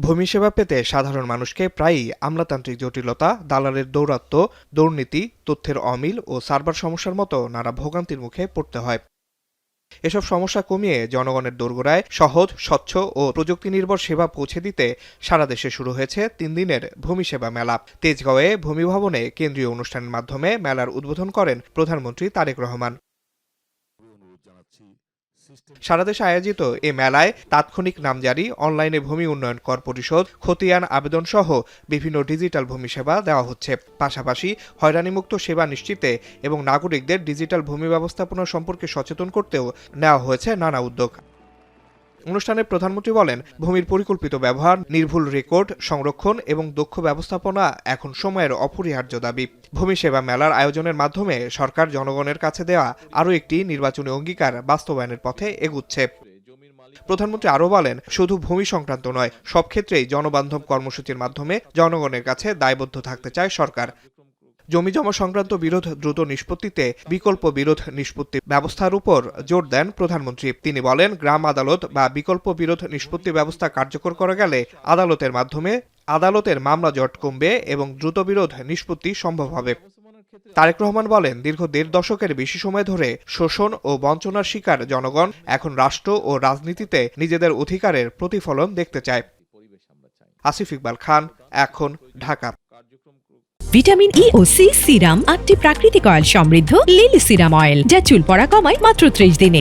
ভূমি সেবা পেতে সাধারণ মানুষকে প্রায়ই আমলাতান্ত্রিক জটিলতা, দালালের দৌরাত্ম্য, দুর্নীতি, তথ্যের অমিল ও সার্ভার সমস্যার মতো নানা ভোগান্তির মুখে পড়তে হয়। এসব সমস্যা কমিয়ে জনগণের দোরগোড়ায় সহজ, স্বচ্ছ ও প্রযুক্তি নির্ভর সেবা পৌঁছে দিতে সারা দেশে শুরু হয়েছে ৩ দিনের ভূমি সেবা মেলা। তেজগাঁওয়ে ভূমি ভবনে কেন্দ্রীয় অনুষ্ঠানের মাধ্যমে মেলার উদ্বোধন করেন প্রধানমন্ত্রী তারেক রহমান। সারা দেশে আয়োজিত এ মেলায় তাৎক্ষণিক নামজারি, অনলাইনে ভূমি উন্নয়ন কর পরিশোধ, খতিয়ান আবেদন সহ বিভিন্ন ডিজিটাল ভূমি সেবা দেওয়া হচ্ছে। পাশাপাশি হয়রানিমুক্ত সেবা নিশ্চিতে এবং নাগরিকদের ডিজিটাল ভূমি ব্যবস্থাপনা সম্পর্কে সচেতন করতেও নেওয়া হয়েছে নানা উদ্যোগ। অনুষ্ঠানে প্রধানমন্ত্রী বলেন, ভূমির পরিকল্পিত ব্যবহার, নির্ভুল রেকর্ড সংরক্ষণ এবং দক্ষ ব্যবস্থাপনা এখন সময়ের অপরিহার্য দাবি। ভূমি সেবা মেলার আয়োজনের মাধ্যমে সরকার জনগণের কাছে দেওয়া আরও একটি নির্বাচনী অঙ্গীকার বাস্তবায়নের পথে এগুচ্ছে। প্রধানমন্ত্রী আরও বলেন, শুধু ভূমি সংক্রান্ত নয়, সব ক্ষেত্রেই জনবান্ধব কর্মসূচির মাধ্যমে জনগণের কাছে দায়বদ্ধ থাকতে চায় সরকার। জমি জমা সংক্রান্ত বিরোধ দ্রুত নিষ্পত্তিতে বিকল্প বিরোধ নিষ্পত্তি ব্যবস্থার উপর জোর দেন প্রধানমন্ত্রী। তিনি বলেন, গ্রাম আদালত বা বিকল্প বিরোধ নিষ্পত্তি ব্যবস্থা কার্যকর করা গেলে আদালতের মাধ্যমে আদালতের মামলা জট কমবে এবং দ্রুত বিরোধ নিষ্পত্তি সম্ভব হবে। তারেক রহমান বলেন, দীর্ঘ ১.৫ দশকের বেশি সময় ধরে শোষণ ও বঞ্চনার শিকার জনগণ এখন রাষ্ট্র ও রাজনীতিতে নিজেদের অধিকারের প্রতিফলন দেখতে চায়। আসিফ ইকবাল খান, এখন, ঢাকা। ভিটামিন ই ও সি সিরাম ৮টি প্রাকৃতিক অয়েল সমৃদ্ধ লিলি সিরাম অয়েল, যা চুল পড়া কমায় মাত্র ৩০ দিনে।